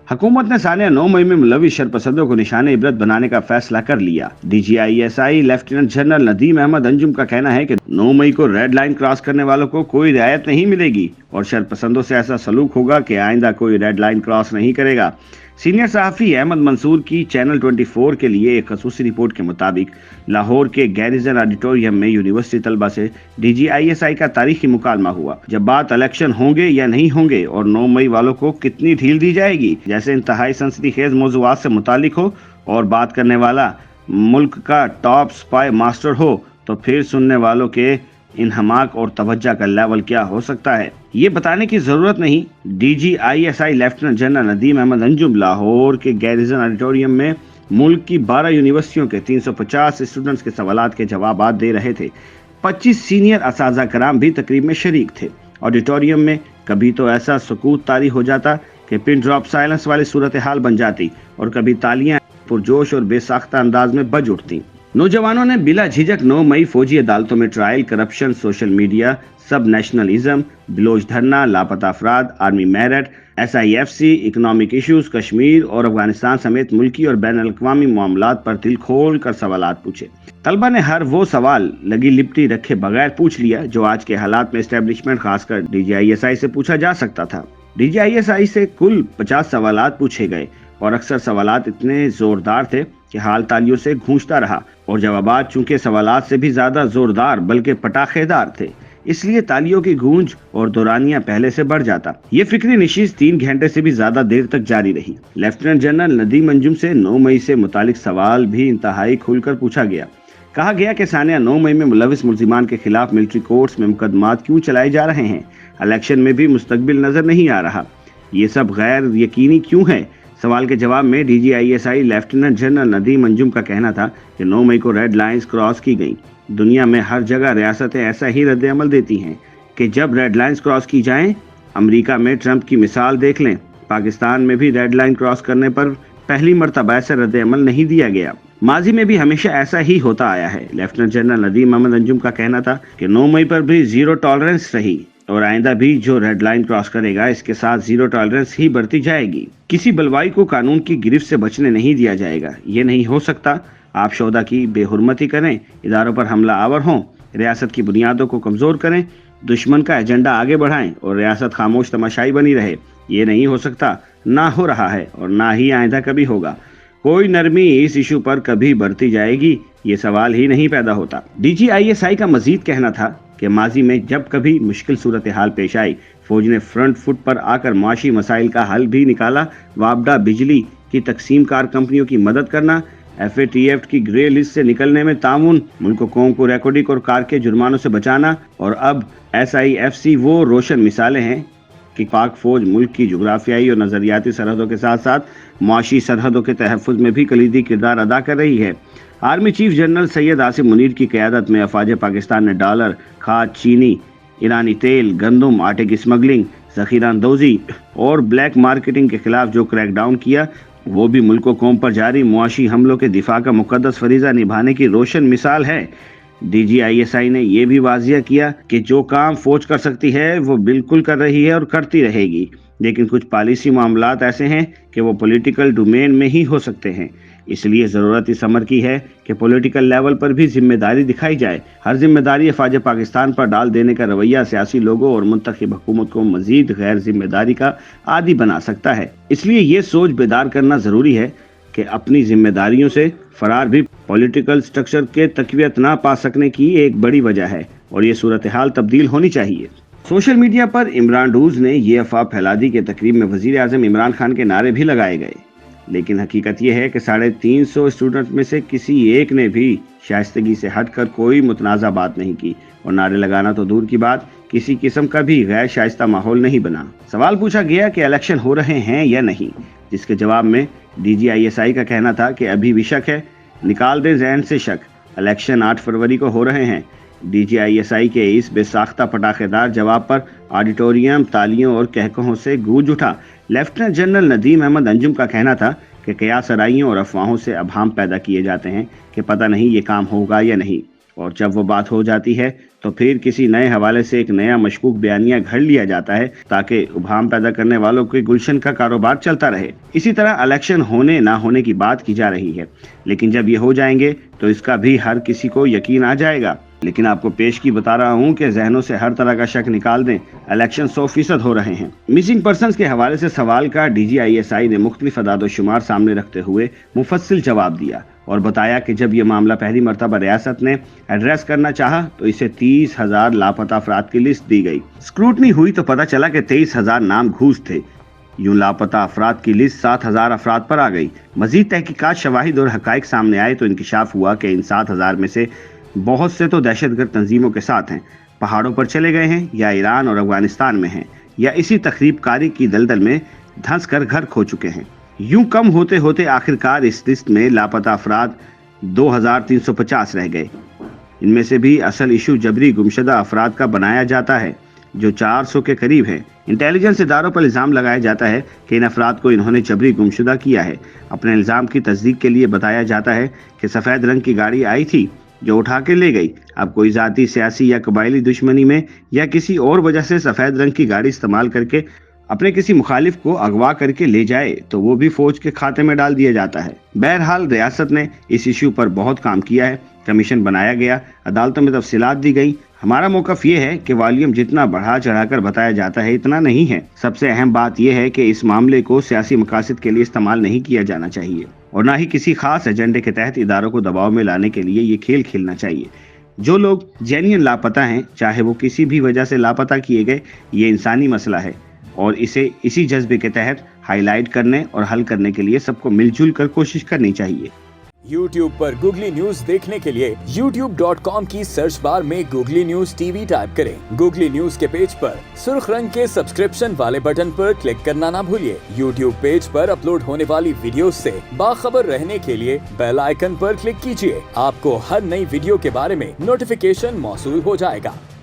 हुकूमत ने सानिया 9 मई में मुलविस शरपसंदों को निशाने इबरत बनाने का फैसला कर लिया। DGISI lieutenant general Nadeem Ahmed Anjum का कहना है कि 9 मई को रेड लाइन क्रॉस करने वालों को कोई रियायत नहीं मिलेगी और शरपसंदों से ऐसा सलूक होगा कि आइंदा कोई रेड लाइन क्रॉस नहीं करेगा। सीनियर सहाफ़ी अहमद मंसूर की चैनल 24 के लिए एक खसूसी रिपोर्ट के मुताबिक लाहौर के गैरिजन ऑडिटोरियम में यूनिवर्सिटी तलबा से DGISI का तारीखी मुकालमा हुआ। जब बात इलेक्शन होंगे या नहीं होंगे और 9 मई वालों को कितनी ढील दी जाएगी जैसे इंतहाई सनसनीखेज मौज़ूआत से मुतालिक हो और बात करने वाला मुल्क का टॉप स्पाई मास्टर हो, तो फिर सुनने वालों के इन्हमाक और तवज्जो का लेवल क्या हो सकता है ये बताने की जरूरत नहीं। DGISI lieutenant general Nadeem Ahmed Anjum Lahore के गैरिजन ऑडिटोरियम में मुल्क की 12 यूनिवर्सिटियों के 350 स्टूडेंट्स के सवालात के जवाबात दे रहे थे। 25 सीनियर असातिज़ा कराम भी तकरीब में शरीक थे। ऑडिटोरियम में कभी तो ऐसा सुकूत तारी हो जाता कि पिन ड्रॉप साइलेंस वाली सूरत हाल बन जाती और कभी तालियां पुरजोश और बेसाख्ता अंदाज में बज उठती। नौजवानों ने बिला झिझक 9 मई फौजी अदालतों में ट्रायल, करप्शन, सोशल मीडिया, सब नेशनलिज्म, बिलोच धरना, लापता अफराद, army merit, SIFC, economic issues, Kashmir और अफगानिस्तान समेत मुल्की और बैन अल-अक़वामी मामलात पर दिल खोल कर सवालात पूछे। तलबा ने हर वो सवाल लगी लिपटी रखे बगैर पूछ लिया जो आज के हालात में एस्टेब्लिशमेंट खासकर DGISI से पूछा जा सकता था। DGISI से कुल 50 सवालात पूछे गए और अक्सर सवालात इतने जोरदार थे कि हाल तालियों से गूंजता रहा और जवाबात चूंकि सवालात से भी ज्यादा जोरदार बल्कि पटाखेदार थे, इसलिए तालियों की गूंज और दौरानिया पहले से बढ़ जाता। ये फिक्री नशीज 3 घंटे से भी ज्यादा देर तक जारी रही। लेफ्टिनेंट जनरल नदीम अंजुम से 9 मई से मुतालिक सवाल भी इंतहाई खुलकर पूछा गया। कहा गया कि सानिया 9 मई में मुलविस मुल्जिमान के खिलाफ मिलिट्री कोर्ट्स में मुकदमात क्यों चलाए जा रहे हैं, इलेक्शन में भी मुस्तकबिल नजर नहीं आ रहा, ये सब गैर यकीनी क्यों है। सवाल के जवाब में DGISI lieutenant general Nadeem Anjum का कहना था कि 9 मई को रेड लाइंस क्रॉस की गई। दुनिया में हर जगह रियासतें ऐसा ही रद्द अमल देती हैं कि जब रेड लाइंस क्रॉस की जाएं, अमेरिका में ट्रंप की मिसाल देख लें। पाकिस्तान में भी रेड लाइन क्रॉस करने पर पहली मर्तबा ऐसा रद्द अमल नहीं दिया गया, माजी में भी हमेशा ऐसा ही होता आया है। लेफ्टिनेंट जनरल नदीम अहमद अंजुम का कहना था कि 9 मई पर भी जीरो टॉलरेंस रही और आइंदा भी जो रेड लाइन क्रॉस करेगा इसके साथ जीरो टॉलरेंस ही बढ़ती जाएगी। किसी बलवाई को कानून की गिरफ्त से बचने नहीं दिया जाएगा। ये नहीं हो सकता आप शोदा की बेहुरमती करें, इदारों पर हमला आवर हों, रियासत की बुनियादों को कमजोर करें, दुश्मन का एजेंडा आगे बढ़ाएं और रियासत खामोश तमाशाई बनी रहे। ये नहीं हो सकता, ना हो रहा है और ना ही आइंदा कभी होगा। कोई नरमी इस इशू पर कभी बढ़ती जाएगी, ये सवाल ही नहीं पैदा होता। DGISI का मजीद कहना था कि माजी में जब कभी मुश्किल सूरत हाल पेश आई, फौज ने फ्रंट फुट पर आकर माशी मसाइल का हल भी निकाला। वापडा बिजली की तकसीम कार कंपनियों की मदद करना, FATF की ग्रे लिस्ट से निकलने में ताउन, मुल्क कौम को रेकॉर्डिक और कार के जुर्मानों से बचाना और अब SIFC वो रोशन मिसालें हैं कि पाक फौज मुल्क की जुग्राफियाई और नजरियाती सरहदों के साथ साथ माशी सरहदों के तहफ़्फ़ुज़ में भी कलीदी किरदार अदा कर रही है। Army chief general Syed Asim Munir की क़यादत में अफवाज पाकिस्तान ने डॉलर, खाद, चीनी, ईरानी तेल, गंदम, आटे की स्मगलिंग, ज़ख़ीरा अंदोज़ी और ब्लैक मार्केटिंग के खिलाफ जो क्रैकडाउन किया, वो भी मुल्क कौम पर जारी मुआशी हमलों के दिफा का मुक़द्दस फरीज़ा निभाने की रोशन मिसाल है। DGISI ने यह भी वाजिया किया कि जो काम फौज कर सकती है वो बिल्कुल कर रही है और करती रहेगी, लेकिन कुछ पॉलिसी मामलात ऐसे हैं कि वो पॉलिटिकल डोमेन में ही हो सकते हैं। इसलिए ज़रूरत इस अमर की है कि पॉलिटिकल लेवल पर भी जिम्मेदारी दिखाई जाए। हर जिम्मेदारी अफवाज पाकिस्तान पर डाल देने का रवैया सियासी लोगों और मुंतखब हुकूमत को मजीद गैर जिम्मेदारी का आदी बना सकता है। इसलिए ये सोच बेदार करना ज़रूरी है कि अपनी जिम्मेदारियों से फरार भी पॉलिटिकल स्ट्रक्चर के तक़वियत ना पा सकने की एक बड़ी वजह है और ये सूरत हाल तब्दील होनी चाहिए। सोशल मीडिया पर इमरान डूज ने ये अफवाह फैला दी कि तकरीब में वज़ीर आज़म इमरान खान के नारे भी लगाए गए, लेकिन हकीकत यह है कि 350 स्टूडेंट में से किसी एक ने भी शाइस्तगी से हटकर कोई मुतनाज़ा बात नहीं की और नारे लगाना तो दूर की बात, किसी किस्म का भी गैर शाइस्ता माहौल नहीं बना। सवाल पूछा गया कि इलेक्शन हो रहे हैं या नहीं, जिसके जवाब में DGISI का कहना था कि अभी भी शक है, निकाल दें ज़हन से शक, इलेक्शन 8 फरवरी को हो रहे हैं। DGISI के इस बेसाख्ता पटाखेदार जवाब पर ऑडिटोरियम तालियों और कहकहों से गूंज उठा। लेफ्टिनेंट जनरल नदीम अहमद अंजुम का कहना था कि क़यास आराइयों और अफवाहों से अबहाम पैदा किए जाते हैं कि पता नहीं ये काम होगा या नहीं। और जब वो बात हो जाती है तो फिर किसी नए हवाले से एक नया मशकूक बयानिया घड़ लिया जाता है ताकि उभाम पैदा करने वालों के गुलशन का कारोबार चलता रहे। इसी तरह इलेक्शन होने ना होने की बात की जा रही है, लेकिन जब ये हो जाएंगे तो इसका भी हर किसी को यकीन आ जाएगा। लेकिन आपको पेश की बता रहा हूँ कि जहनों से हर तरह का शक निकाल दें, इलेक्शन 100% हो रहे हैं। मिसिंग पर्संस के हवाले से सवाल का DGISI ने मुख्तलिफ अदाद-ओ-शुमार सामने रखते हुए मुफस्सिल जवाब दिया और बताया कि जब यह मामला पहली मरतबा रियासत ने एड्रेस करना चाहा तो इसे 30,000 लापता अफराद की लिस्ट दी गई। स्क्रूटनी हुई तो पता चला कि 23,000 नाम घूस थे। यूं लापता अफराद की लिस्ट 7,000 अफराद पर आ गई। मजीद तहकीकात, शवाहिद और हकाइक सामने आए तो इंकिशाफ हुआ कि इन 7,000 में से बहुत से तो दहशतगर्द तंजीमों के साथ हैं, पहाड़ों पर चले गए हैं या ईरान और अफगानिस्तान में हैं या इसी तखरीब कारी की दलदल में धंस कर घर खो चुके हैं। यूं कम होते होते आखिरकार इस लिस्ट में लापता अफराद 2,350 रह गए। इनमें से भी असल इशू जबरी गुमशुदा अफराद का बनाया जाता है जो 400 के करीब है। इंटेलिजेंस इदारों पर इल्ज़ाम लगाया जाता है कि इन अफराद को इन्होंने जबरी गुमशुदा किया है। अपने इल्ज़ाम की तस्दीक के लिए बताया जाता है कि सफ़ेद रंग की गाड़ी आई थी जो उठा के ले गई। अब कोई ज़ाती, सियासी या कबायली दुश्मनी में या किसी और वजह से सफ़ेद रंग की गाड़ी इस्तेमाल करके अपने किसी मुखालिफ को अगवा करके ले जाए तो वो भी फौज के खाते में डाल दिया जाता है। बहरहाल रियासत ने इस इशू पर बहुत काम किया है, कमीशन बनाया गया, अदालतों में तफसीलात दी गई। हमारा मौक़िफ़ ये है कि वॉल्यूम जितना बढ़ा चढ़ाकर बताया जाता है इतना नहीं है। सबसे अहम बात यह है कि इस मामले को सियासी मकासद के लिए इस्तेमाल नहीं किया जाना चाहिए और ना ही किसी खास एजेंडे के तहत इदारों को दबाव में लाने के लिए ये खेल खेलना चाहिए। जो लोग जेन्युइन लापता हैं, चाहे वो किसी भी वजह से लापता किए गए, ये इंसानी मसला है और इसे इसी जज्बे के तहत हाईलाइट करने और हल करने के लिए सबको मिलजुल कर कोशिश करनी चाहिए। YouTube पर गूगली न्यूज देखने के लिए youtube.com की सर्च बार में गूगली न्यूज TV टाइप करें। गूगली न्यूज के पेज पर सुर्ख रंग के सब्सक्रिप्शन वाले बटन पर क्लिक करना ना भूलिए। YouTube पेज पर अपलोड होने वाली वीडियोस से बाखबर रहने के लिए बेल आइकन पर क्लिक कीजिए। आपको हर नई वीडियो के बारे में नोटिफिकेशन मौसूल हो जाएगा।